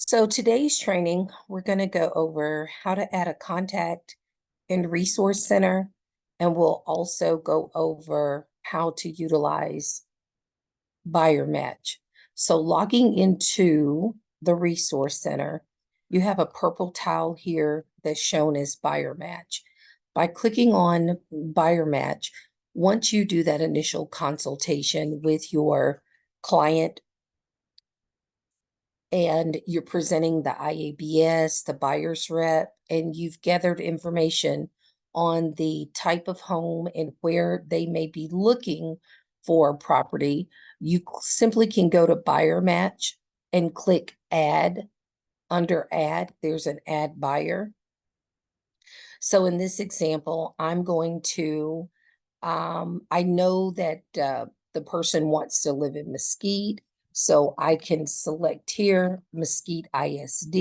So today's training, we're going to go over how to add a contact in Resource Center, and we'll also go over how to utilize Buyer Match. So logging into the Resource Center, you have a purple tile here that's shown as Buyer Match. By clicking on Buyer Match, once you do that initial consultation with your client and you're presenting the IABS, the buyer's rep, and you've gathered information on the type of home and where they may be looking for property, you simply can go to Buyer Match and click Add. Under Add, there's an Add Buyer. So in this example, I'm going to, I know that the person wants to live in Mesquite, so I can select here Mesquite ISD,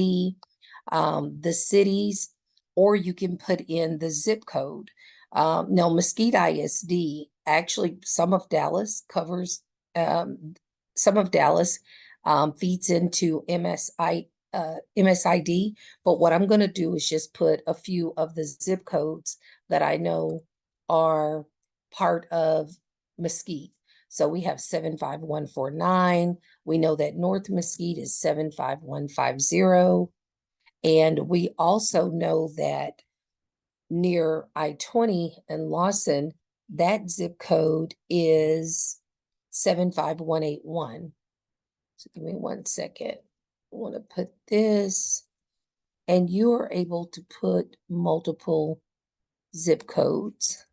the cities, or you can put in the zip code. Now, Mesquite ISD, actually, some of Dallas covers, some of Dallas feeds into MSID, but what I'm going to do is just put a few of the zip codes that I know are part of Mesquite. So we have 75149. We know that North Mesquite is 75150. And we also know that near I-20 and Lawson, that zip code is 75181. So give me 1 second. I want to put this, and you are able to put multiple zip codes.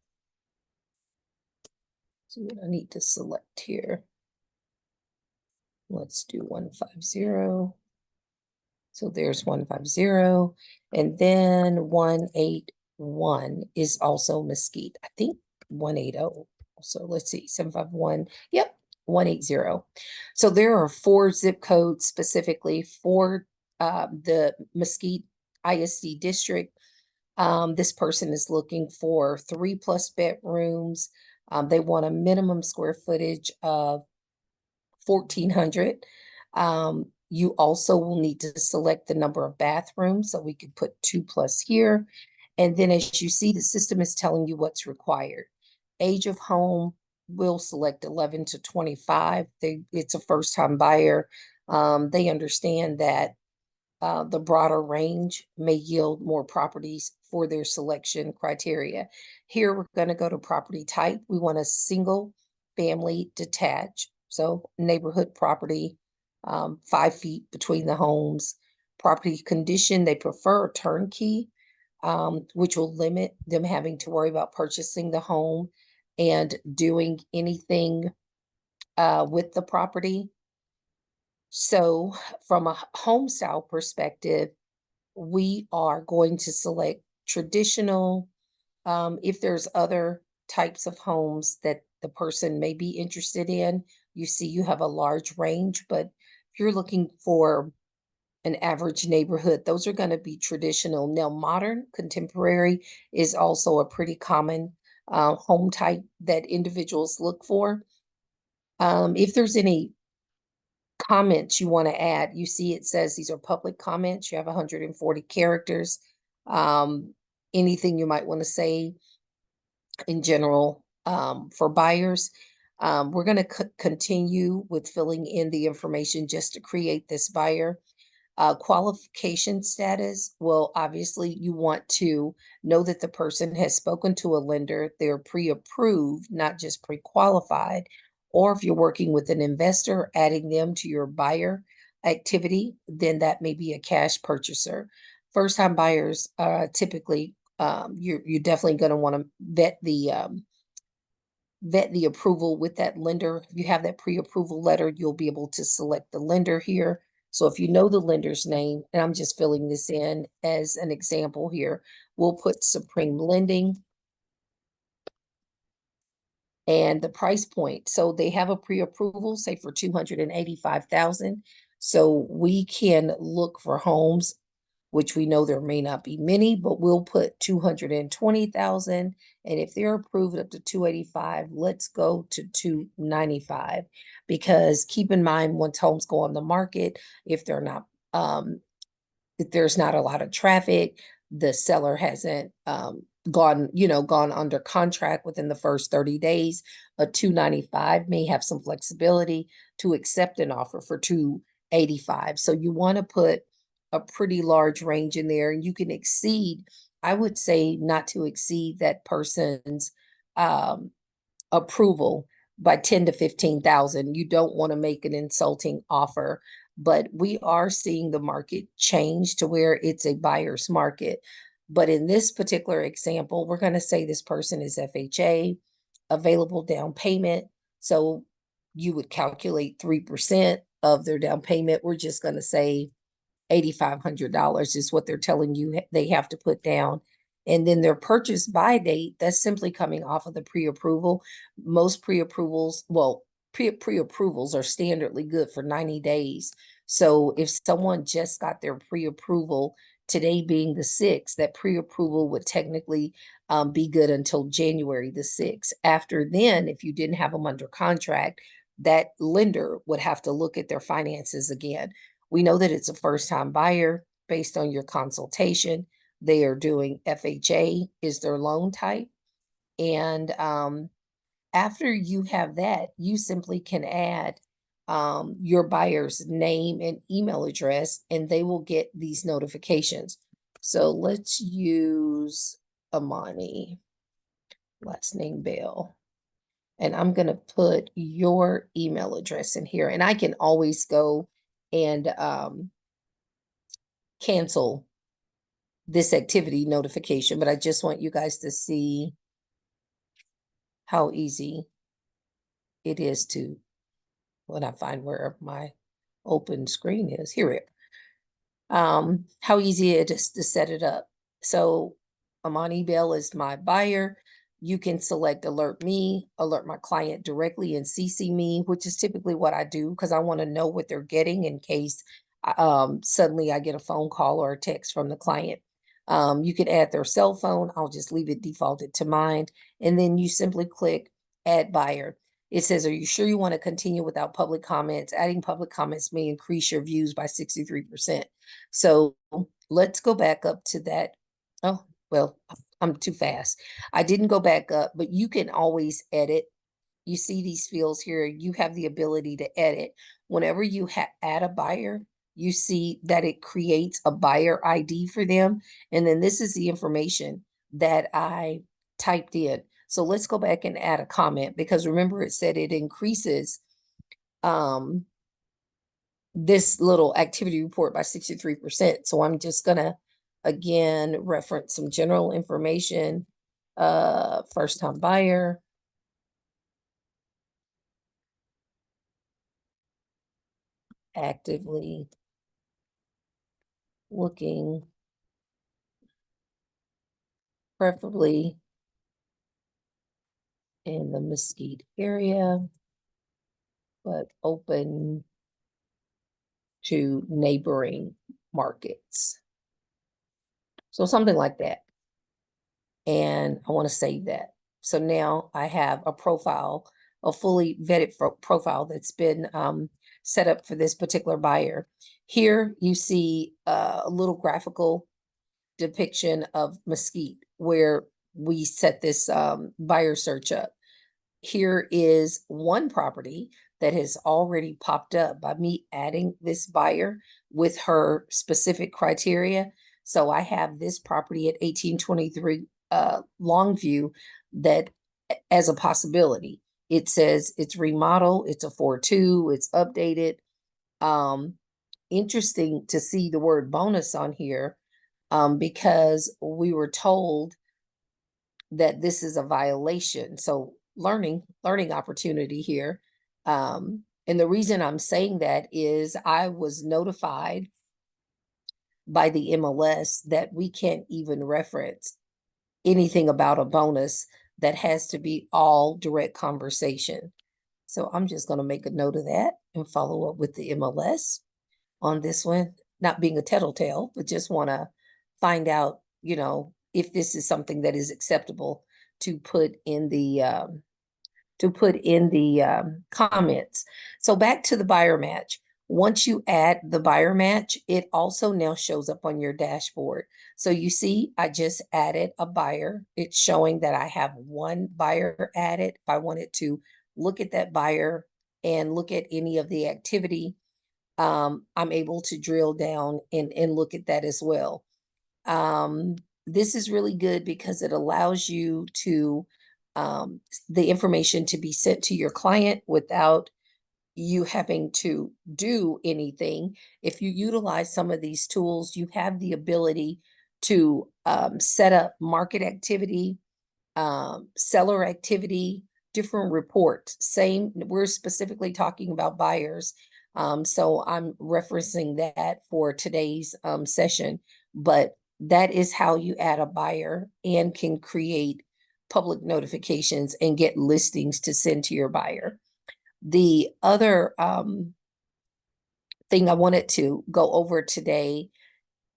So what I need to select here. Let's do 150. So there's 150, and then 181 is also Mesquite. I think 180. So let's see, 751. Yep, 180. So there are 4 zip codes specifically for the Mesquite ISD district. This person is looking for 3+ bedrooms. They want a minimum square footage of 1,400. You also will need to select the number of bathrooms, so we could put 2+ here. And then as you see, the system is telling you what's required. Age of home, we'll select 11 to 25. It's a first-time buyer. They understand that the broader range may yield more properties for their selection criteria. Here, we're going to go to property type. We want a single family detached. So neighborhood property, 5 feet between the homes. Property condition, they prefer a turnkey, which will limit them having to worry about purchasing the home and doing anything with the property. So from a home style perspective, we are going to select traditional. If there's other types of homes that the person may be interested in, you see you have a large range, but if you're looking for an average neighborhood, those are going to be traditional. Now, modern contemporary is also a pretty common home type that individuals look for. If there's any comments you want to add, you see it says these are public comments. You have 140 characters. Anything you might want to say in general for buyers. We're going to continue with filling in the information just to create this buyer. Qualification status, well, obviously you want to know that the person has spoken to a lender, they're pre-approved, not just pre-qualified. Or if you're working with an investor, adding them to your buyer activity, then that may be a cash purchaser. First-time buyers, typically, you're definitely going to want to vet the approval with that lender. If you have that pre-approval letter, you'll be able to select the lender here. So if you know the lender's name, and I'm just filling this in as an example here, we'll put Supreme Lending and the price point. So they have a pre-approval, say for 285,000. So we can look for homes, which we know there may not be many, but we'll put 220,000. And if they're approved up to 285, let's go to 295. Because keep in mind, once homes go on the market, if they're not if there's not a lot of traffic, the seller hasn't gone under contract within the first 30 days, a 295 may have some flexibility to accept an offer for 285. So you want to put a pretty large range in there, and you can exceed, I would say not to exceed that person's um approval by 10 to 15,000. You don't want to make an insulting offer, but we are seeing the market change to where it's a buyer's market. But in this particular example, we're going to say this person is FHA, available down payment. So you would calculate 3% of their down payment. We're just going to say $8,500 is what they're telling you they have to put down. And then their purchase by date, that's simply coming off of the pre-approval. Most pre-approvals, well, pre-approvals are standardly good for 90 days. So if someone just got their pre-approval, today being the 6th, that pre-approval would technically be good until January the 6th. After then, if you didn't have them under contract, that lender would have to look at their finances again. We know that it's a first-time buyer based on your consultation. They are doing FHA is their loan type. And after you have that, you simply can add your buyer's name and email address, and they will get these notifications. So let's use Amani, last name Bell. And I'm going to put your email address in here. And I can always go and cancel this activity notification, but I just want you guys to see how easy it is to, when I find where my open screen is, here it, how easy it is to set it up. So Amani Bell is my buyer. You can select alert me, alert my client directly, and CC me, which is typically what I do because I want to know what they're getting in case suddenly I get a phone call or a text from the client. You can add their cell phone. I'll just leave it defaulted to mine. And then you simply click add buyer. It says, are you sure you want to continue without public comments? Adding public comments may increase your views by 63%. So let's go back up to that. Oh, well, I'm too fast. I didn't go back up, but you can always edit. You see these fields here. You have the ability to edit. Whenever you add a buyer, you see that it creates a buyer ID for them. And then this is the information that I typed in. So let's go back and add a comment, because remember it said it increases this little activity report by 63%. So I'm just gonna, again, reference some general information. First time buyer. Actively looking, preferably in the Mesquite area, but open to neighboring markets. So something like that. And I want to save that. So now I have a profile, a fully vetted profile that's been set up for this particular buyer. Here you see a little graphical depiction of Mesquite where we set this buyer search up. Here is one property that has already popped up by me adding this buyer with her specific criteria. So I have this property at 1823 Longview that as a possibility. It says it's remodel, it's a 4.2, it's updated. Interesting to see the word bonus on here because we were told that this is a violation. So learning opportunity here. And the reason I'm saying that is I was notified by the MLS that we can't even reference anything about a bonus, that has to be all direct conversation. So I'm just going to make a note of that and follow up with the MLS on this one, not being a tattletale, but just want to find out, if this is something that is acceptable to put in the comments. So back to the buyer match. Once you add the buyer match, it also now shows up on your dashboard. So you see, I just added a buyer. It's showing that I have one buyer added. If I wanted to look at that buyer and look at any of the activity, I'm able to drill down and look at that as well. This is really good because it allows you to the information to be sent to your client without you having to do anything. If you utilize some of these tools, you have the ability to set up market activity, seller activity, different reports. Same, we're specifically talking about buyers. So I'm referencing that for today's session, but that is how you add a buyer and can create public notifications and get listings to send to your buyer. The other thing I wanted to go over today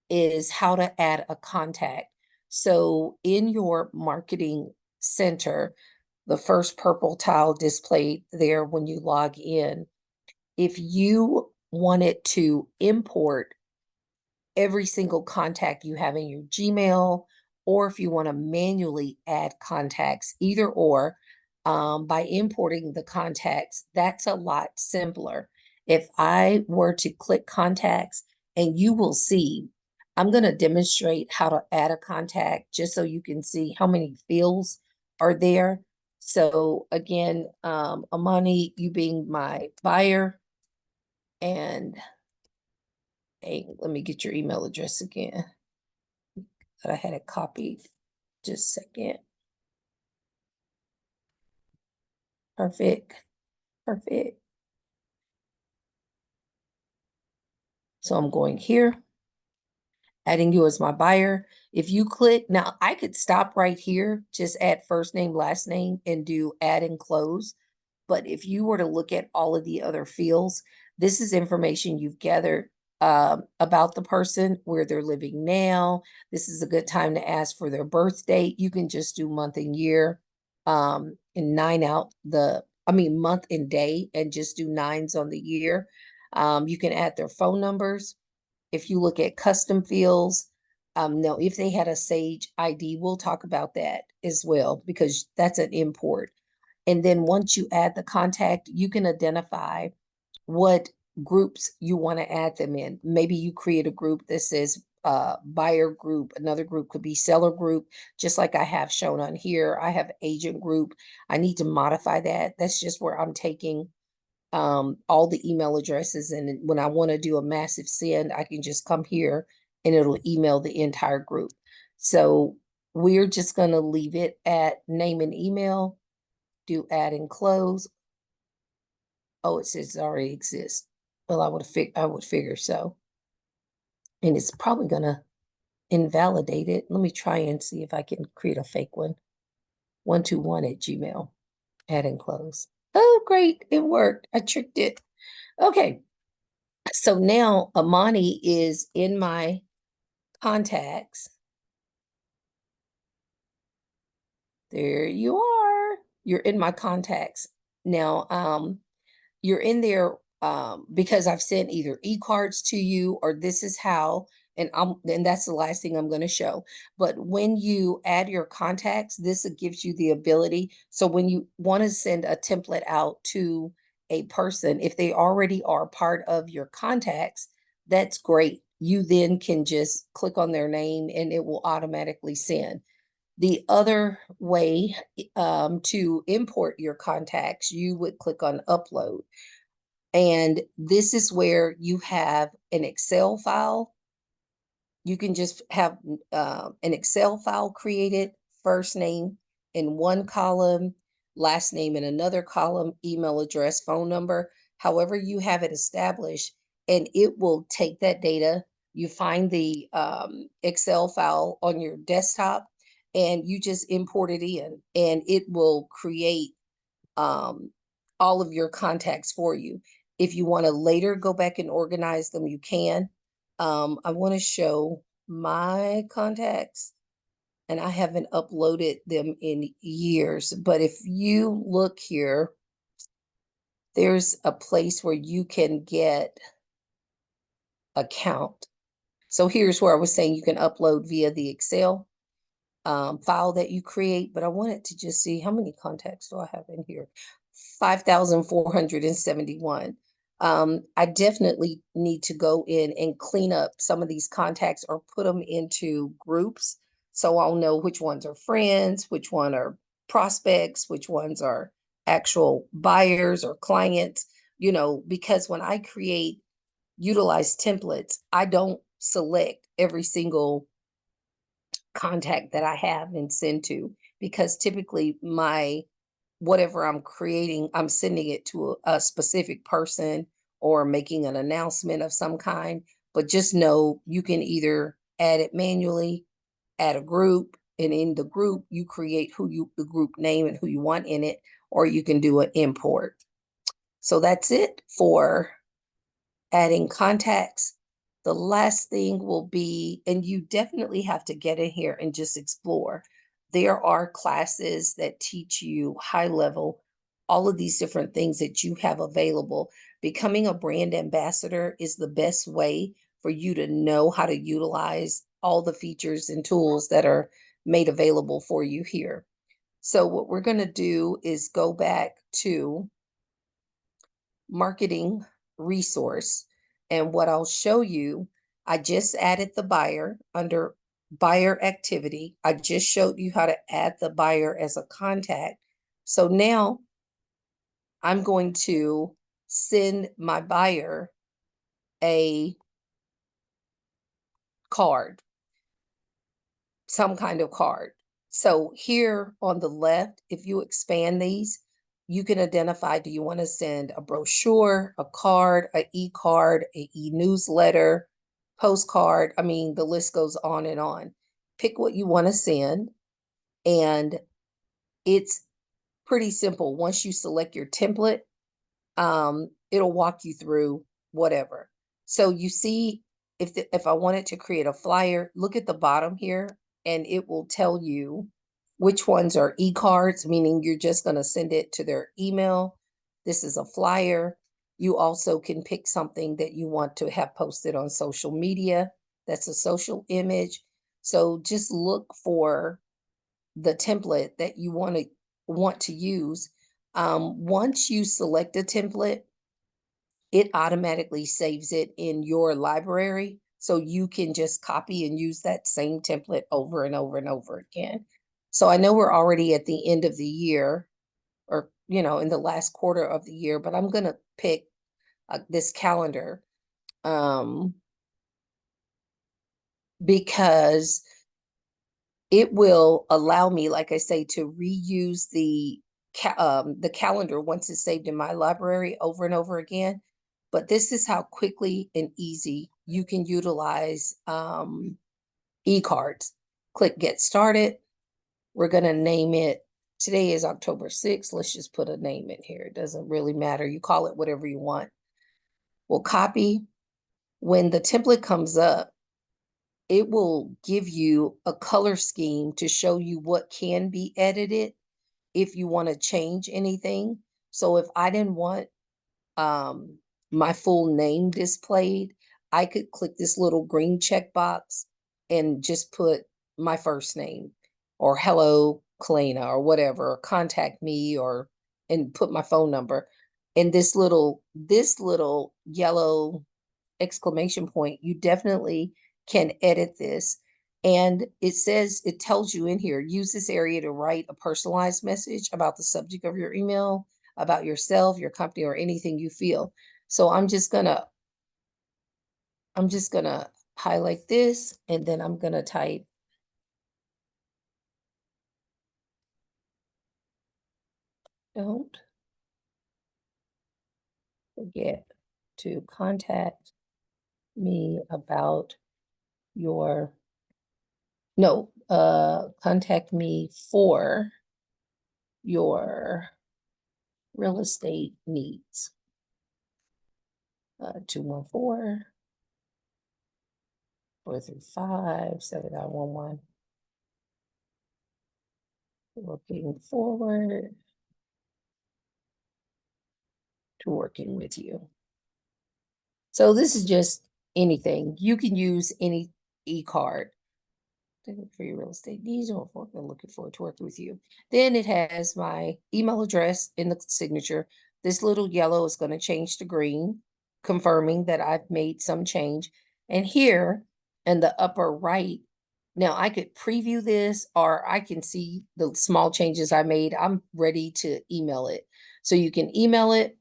is how to add a contact. So in your marketing center, the first purple tile displayed there when you log in, if you wanted to import every single contact you have in your Gmail, or if you want to manually add contacts, either or, by importing the contacts, that's a lot simpler. If I were to click contacts, and you will see, I'm going to demonstrate how to add a contact just so you can see how many fields are there. So again, Amani, you being my buyer, and hey, let me get your email address again. That I had it copied. Just a second. Perfect. Perfect. So I'm going here, adding you as my buyer. If you click, now I could stop right here, just add first name, last name, and do add and close. But if you were to look at all of the other fields, this is information you've gathered about the person, where they're living now. This is a good time to ask for their birth date. You can just do month and year and month and day, and just do nines on the year. You can add their phone numbers. If you look at custom fields, now if they had a Sage ID, we'll talk about that as well, because that's an import. And then once you add the contact, you can identify what groups you want to add them in. Maybe you create a group that says buyer group. Another group could be seller group, just like I have shown on here. I have agent group. I need to modify that. That's just where I'm taking all the email addresses. And when I want to do a massive send, I can just come here and it'll email the entire group. So we're just going to leave it at name and email, do add and close. Oh, it says it already exists. Well, I would figure so. And it's probably gonna invalidate it. Let me try and see if I can create a fake one. 121@gmail. Add and close. Oh, great. It worked. I tricked it. Okay. So now Amani is in my contacts. There you are. You're in my contacts. Now, you're in there because I've sent either e-cards to you, or this is how, and that's the last thing I'm going to show. But when you add your contacts, this gives you the ability. So when you want to send a template out to a person, if they already are part of your contacts, that's great. You then can just click on their name and it will automatically send. The other way to import your contacts, you would click on upload. And this is where you have an Excel file. You can just have an Excel file created, first name in one column, last name in another column, email address, phone number, however you have it established, and it will take that data. You find the Excel file on your desktop and you just import it in, and it will create all of your contacts for you. If you want to later go back and organize them, you can. I want to show my contacts, and I haven't uploaded them in years. But if you look here, there's a place where you can get account. So here's where I was saying you can upload via the Excel file that you create, but I wanted to just see how many contacts do I have in here? 5,471. I definitely need to go in and clean up some of these contacts or put them into groups so I'll know which ones are friends, which one are prospects, which ones are actual buyers or clients, because when I utilize templates, I don't select every single contact that I have and send to, because typically whatever I'm creating, I'm sending it to a specific person or making an announcement of some kind. But just know you can either add it manually, add a group, and in the group you create the group name and who you want in it, or you can do an import. So that's it for adding contacts. The last thing will be, and you definitely have to get in here and just explore. There are classes that teach you high level, all of these different things that you have available. Becoming a brand ambassador is the best way for you to know how to utilize all the features and tools that are made available for you here. So what we're going to do is go back to marketing resource. And what I'll show you, I just added the buyer under buyer activity. I just showed you how to add the buyer as a contact. So now I'm going to send my buyer a card, some kind of card. So here on the left, if you expand these, you can identify, do you want to send a brochure, a card, an e-card, an e-newsletter, postcard? I mean, the list goes on and on. Pick what you want to send, and it's pretty simple. Once you select your template, it'll walk you through whatever. So you see, if I wanted to create a flyer, look at the bottom here, and it will tell you which ones are e-cards, meaning you're just going to send it to their email. This is a flyer. You also can pick something that you want to have posted on social media. That's a social image. So just look for the template that you want to use. Once you select a template, it automatically saves it in your library. So you can just copy and use that same template over and over and over again. So I know we're already at the end of the year, or, in the last quarter of the year, but I'm going to pick this calendar because it will allow me, like I say, to reuse the calendar once it's saved in my library over and over again. But this is how quickly and easy you can utilize e-cards. Click Get Started. We're going to name it. Today is October 6th. Let's just put a name in here. It doesn't really matter. You call it whatever you want. We'll copy. When the template comes up, it will give you a color scheme to show you what can be edited if you want to change anything. So if I didn't want my full name displayed, I could click this little green checkbox and just put my first name, or hello Kalena, or whatever, or contact me, and put my phone number. And this little yellow exclamation point, you definitely can edit this. And it tells you in here, use this area to write a personalized message about the subject of your email, about yourself, your company, or anything you feel. So I'm just gonna highlight this, and then I'm gonna type, don't forget to contact me about your, no, contact me for your real estate needs. 214-435-7911. Looking forward to working with you. So this is just anything. You can use any e-card for your real estate needs or for I'm looking forward to working with you. Then it has my email address in the signature. This little yellow is going to change to green, confirming that I've made some change. And here in the upper right, now I could preview this or I can see the small changes I made. I'm ready to email it. So you can email it.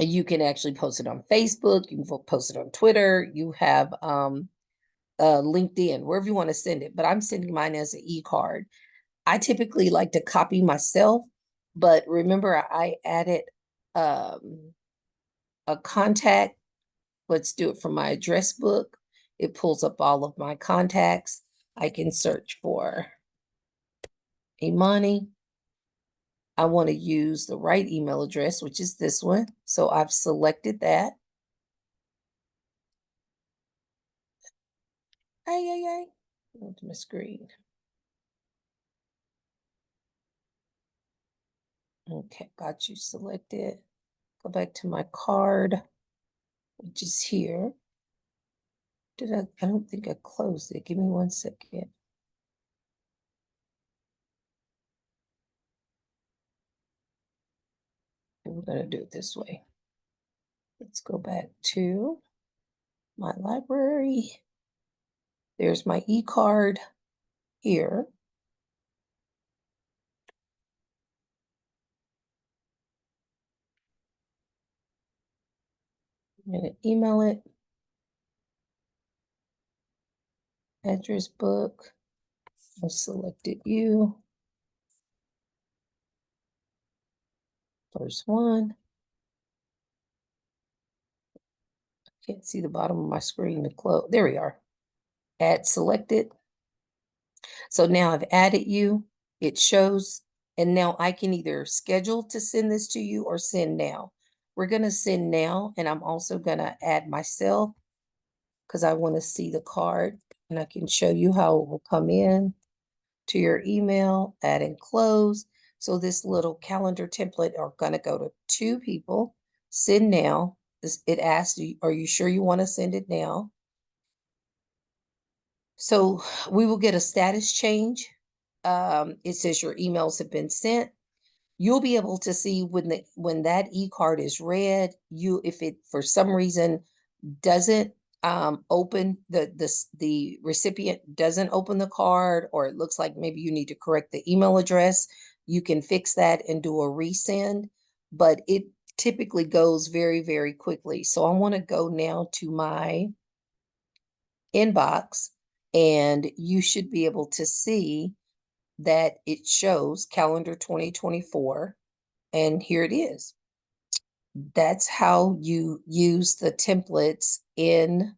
You can actually post it on Facebook. You can post it on Twitter. You have LinkedIn, wherever you want to send it. But I'm sending mine as an e-card. I typically like to copy myself, but remember I added a contact. Let's do it from my address book. It pulls up all of my contacts. I can search for Imani. I want to use the right email address, which is this one. So I've selected that. Go to my screen. Okay, got you selected. Go back to my card, which is here. I don't think I closed it. Give me 1 second. And we're gonna do it this way. Let's go back to my library. There's my e-card here. I'm gonna email it. Address book. I selected you. First one. Can't see the bottom of my screen to close. There we are. Add selected. So now I've added you. It shows, and now I can either schedule to send this to you or send now. We're gonna send now, and I'm also gonna add myself because I want to see the card, and I can show you how it will come in to your email, add and close. So this little calendar template are going to go to 2 people. Send now. It asks you, are you sure you want to send it now? So we will get a status change. It says your emails have been sent. You'll be able to see when that e-card is read, if it for some reason doesn't open the recipient doesn't open the card, or it looks like maybe you need to correct the email address, you can fix that and do a resend, but it typically goes very, very quickly. So I want to go now to my inbox, and you should be able to see that it shows calendar 2024, and here it is. That's how you use the templates in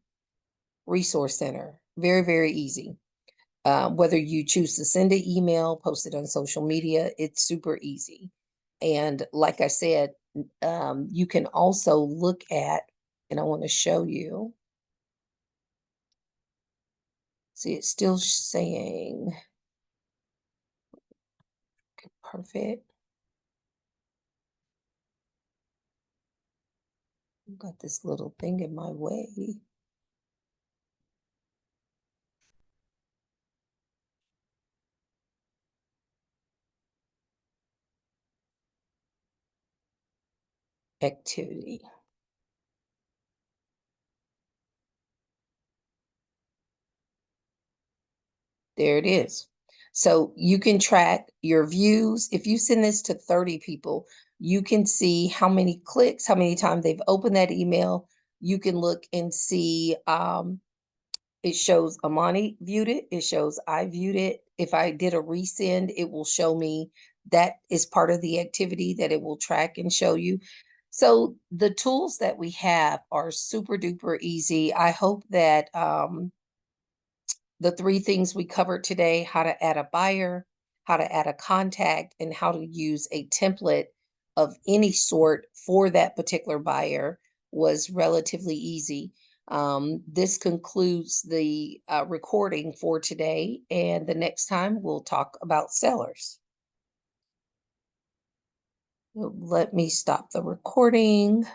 Resource Center. Very, very easy. Whether you choose to send an email, post it on social media, it's super easy. And like I said, you can also look at, and I want to show you. See, it's still saying, perfect. I've got this little thing in my way. Activity. There it is. So you can track your views. If you send this to 30 people, you can see how many clicks, how many times they've opened that email. You can look and see, it shows Amani viewed it. It shows I viewed it. If I did a resend, it will show me that is part of the activity that it will track and show you. So the tools that we have are super duper easy. I hope that, the 3 things we covered today, how to add a buyer, how to add a contact, and how to use a template of any sort for that particular buyer, was relatively easy. This concludes the recording for today, and the next time we'll talk about sellers. Let me stop the recording.